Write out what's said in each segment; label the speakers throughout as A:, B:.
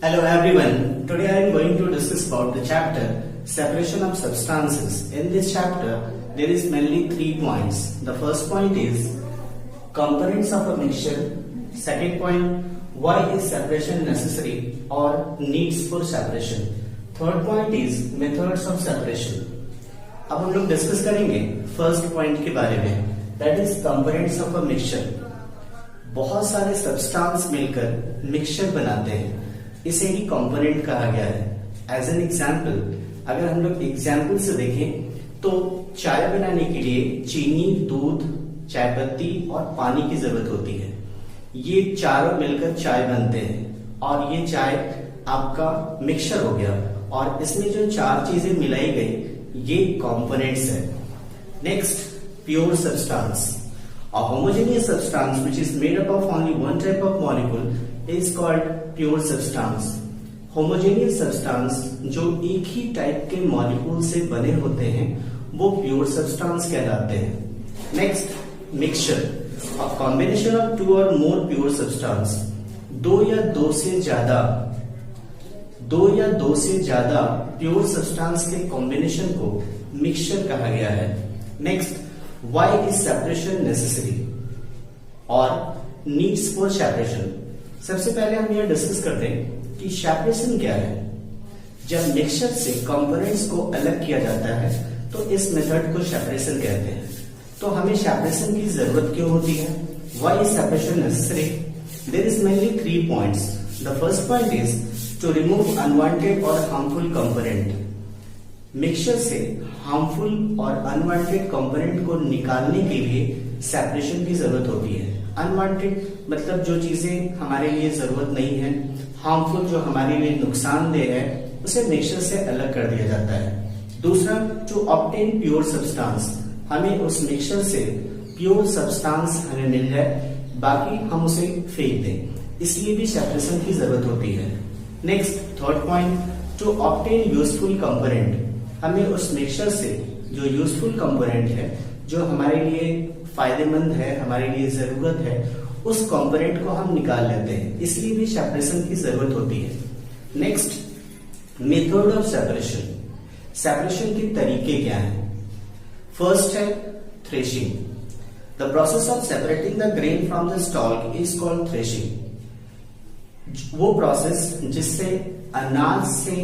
A: Hello everyone. Today I am going to discuss about the chapter separation of substances. In this chapter there is mainly 3 points. The first point is components of a mixture. Second point, why is separation necessary or needs for separation. Third point is methods of separation. अब हम लोग discuss करेंगे first point के बारे में, that is components of a mixture. बहुत सारे substance मिलकर मिक्सचर बनाते हैं, इसे ही कंपोनेंट कहा गया है. एज एन एग्जाम्पल, अगर हम लोग एग्जाम्पल से देखें तो चाय बनाने के लिए चीनी, दूध, चाय पत्ती और पानी की जरूरत होती है. ये चारों मिलकर चाय बनते हैं और ये चाय आपका मिक्सचर हो गया. और इसमें जो 4 चीजें मिलाई गई ये कंपोनेंट्स है. Next, pure substance. A homogeneous substance which is made up of only one type of molecule is called pure substance. Homogeneous substance जो एक ही टाइप के मॉलिक्यूल से बने होते हैं वो प्योर सब्सटेंस कहलाते हैं. Next, mixture. A combination of 2 or more pure substance. 2 या 2 से ज्यादा प्योर सब्सटेंस के कॉम्बिनेशन को मिक्सचर कहा गया है. Next, why is separation necessary और needs for separation. सबसे पहले हम यह डिस्कस करते हैं कि सेपरेशन क्या है. जब मिक्सचर से कंपोनेंट्स को अलग किया जाता है तो इस मेथड को सेपरेशन कहते हैं. तो हमें सेपरेशन की जरूरत क्यों होती है? Why is separation necessary? There is mainly 3 points. The first point is to remove unwanted or harmful component. Mixture से हार्मफुल और अनवांटेड कंपोनेंट को निकालने के लिए सेपरेशन की जरूरत होती है. अनवांटेड मतलब जो चीजें हमारे लिए जरूरत नहीं है, हार्मफुल जो हमारे लिए नुकसानदेह है, उसे मिक्सचर से अलग कर दिया जाता है. दूसरा, टू ऑब्टेन प्योर सब्सटेंस. हमें उस मिक्सचर से प्योर सब्सटेंस हमें मिल जाए, बाकी हम उसे फेंक दें, इसलिए भी सेपरेशन की जरूरत होती है. Next, third point, to obtain useful component. हमें उस मिक्सचर से जो यूजफुल कंपोनेंट है, जो हमारे लिए फायदेमंद है, हमारे लिए जरूरत है, उस कंपोनेंट को हम निकाल लेते हैं, इसलिए भी सेपरेशन की जरूरत होती है. Next, method of separation. Separation के तरीके क्या हैं? फर्स्ट है threshing. The process of separating the grain from the stock is called threshing. वो प्रोसेस जिससे अनाज से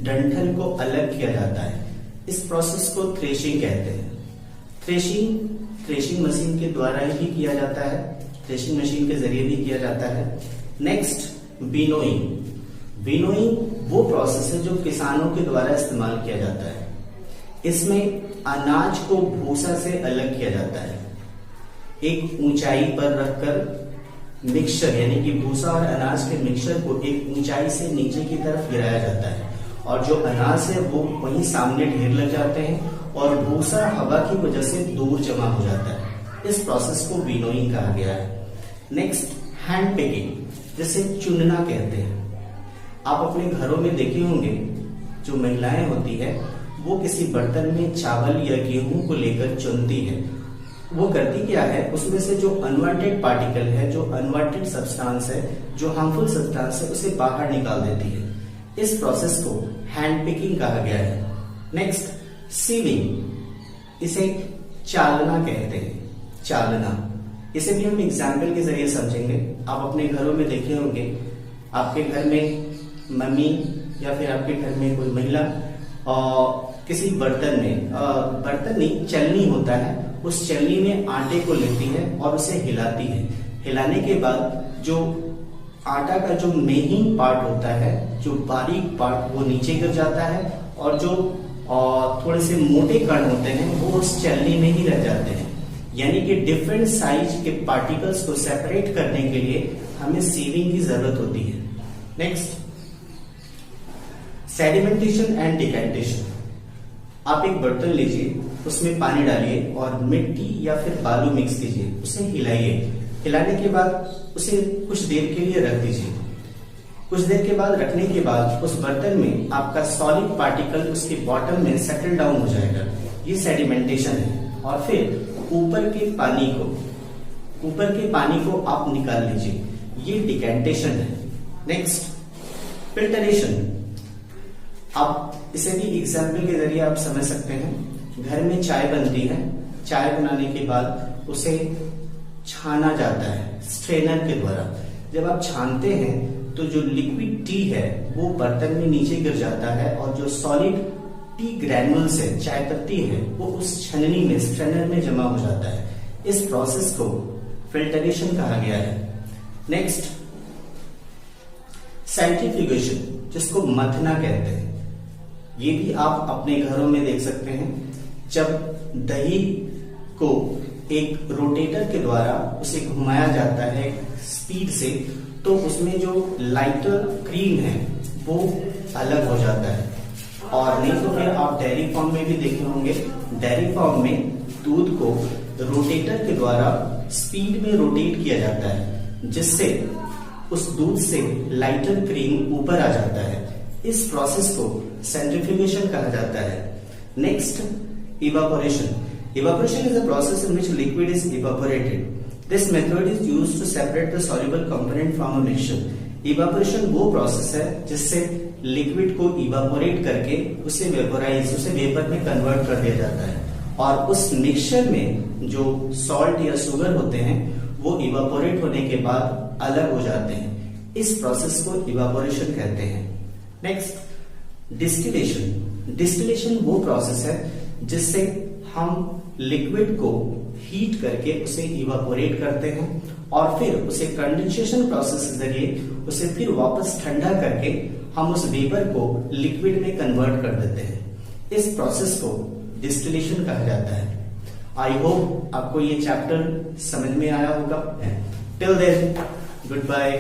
A: डंठल को अलग किया जाता है, इस प्रोसेस को थ्रेशिंग कहते हैं. थ्रेशिंग मशीन के द्वारा ही किया जाता है, थ्रेशिंग मशीन के जरिए भी किया जाता है. Next, winnowing. विनोइंग वो प्रोसेस है जो किसानों के द्वारा इस्तेमाल किया जाता है. इसमें अनाज को भूसा से अलग किया जाता है. एक ऊंचाई पर रखकर मिक्सचर यानी कि भूसा और अनाज के मिक्सचर को एक ऊंचाई से नीचे की तरफ गिराया जाता है और जो अनाज है वो वहीं सामने ढेर लग जाते हैं और भूसा हवा की वजह से दूर जमा हो जाता है. इस प्रोसेस को विनोइंग कहा गया है. नेक्स्ट, हैंड पिकिंग, जिसे चुनना कहते हैं. आप अपने घरों में देखे होंगे जो महिलाएं होती है वो किसी बर्तन में चावल या गेहूं को लेकर चुनती है. वो करती क्या है, उसमें से जो अनवांटेड पार्टिकल है, जो अनवांटेड सब्सटेंस है, जो हार्मफुल सब्सटेंस है, उसे बाहर निकाल देती है. इस प्रोसेस को हैंड पिकिंग कहा गया है. नेक्स्ट, सीविंग, इसे चालना कहते हैं. चालना, इसे भी हम एग्जाम्पल के जरिए समझेंगे. आप अपने घरों में देखे होंगे, आपके घर में मम्मी या फिर आपके घर में कोई महिला किसी बर्तन में बर्तन नहीं चलनी होता है, उस चलनी में आटे को लेती है और उसे हिलाती है. हिलाने के बाद जो आटा का जो मेन पार्ट होता है, जो बारीक पार्ट, वो नीचे गिर जाता है और जो थोड़े से मोटे कण होते हैं वो उस चलनी में ही रह जाते हैं. यानी कि डिफरेंट साइज के पार्टिकल्स को सेपरेट करने के लिए हमें सीविंग की जरूरत होती है. Next, sedimentation and decantation. आप एक बर्तन लीजिए, उसमें पानी डालिए और मिट्टी या फिर बालू मिक्स कीजिए, उसे हिलाइए. हिलाने के बाद उसे कुछ देर के लिए रख दीजिए. कुछ देर के बाद रखने के बाद उस बर्तन में आपका सॉलिड पार्टिकल उसके बॉटम में सेटल डाउन हो जाएगा. ये सेडिमेंटेशन है. और फिर ऊपर के पानी को आप निकाल लीजिए, ये डिकैंटेशन है. नेक्स्ट, फिल्टरेशन, अब इसे भी एग्जाम्पल के जरिए आप समझ सकते हैं। घर में चाय बनती है, चाय बनाने के बाद उसे छाना जाता है स्ट्रेनर के द्वारा। जब आप छानते हैं तो जो लिक्विड टी है वो बर्तन में नीचे गिर जाता है और जो सॉलिड टी ग्रैन्युल्स है, चाय पत्ती है, वो उस छननी में स्ट्रेनर में जमा हो जाता है। इस प्रोसेस को फिल्टरेशन कहा गया है। नेक्स्ट सेंट्रीफ्यूगेशन, जिसको मथना कहते हैं। ये भी आप अपने घरों में देख सकते हैं। जब दही को एक रोटेटर के द्वारा उसे घुमाया जाता है स्पीड से, तो उसमें जो लाइटर क्रीम है वो अलग हो जाता है। और नहीं तो फिर आप डेयरी फार्म में भी देखे होंगे, डेयरी फार्म में दूध को रोटेटर के द्वारा स्पीड में रोटेट किया जाता है, जिससे उस दूध से लाइटर क्रीम ऊपर आ जाता है। इस प्रोसेस को सेंट्रीफ्यूगेशन कहा जाता है। Next evaporation. Evaporation is a process in which liquid is evaporated. This method is used to separate the soluble component from a mixture. Evaporation वो प्रोसेस है जिससे लिक्विड को इवापोरेट करके उसे वेपोराइज, उसे वेपर में कन्वर्ट कर दिया जाता है और उस मिक्सचर में जो सॉल्ट या शुगर होते हैं वो इवापोरेट होने के बाद अलग हो जाते हैं। इस प्रोसेस को इवापोरेशन कहते हैं। Next distillation. डिस्टिलेशन वो प्रोसेस है जिससे हम लिक्विड को हीट करके उसे इवापोरेट करते हैं और फिर उसे कंडेंसेशन प्रोसेस के जरिए उसे फिर वापस ठंडा करके हम उस वेपर को लिक्विड में कन्वर्ट कर देते हैं। इस प्रोसेस को डिस्टिलेशन कहा जाता है। आई होप आपको ये चैप्टर समझ में आया होगा। Till then good bye.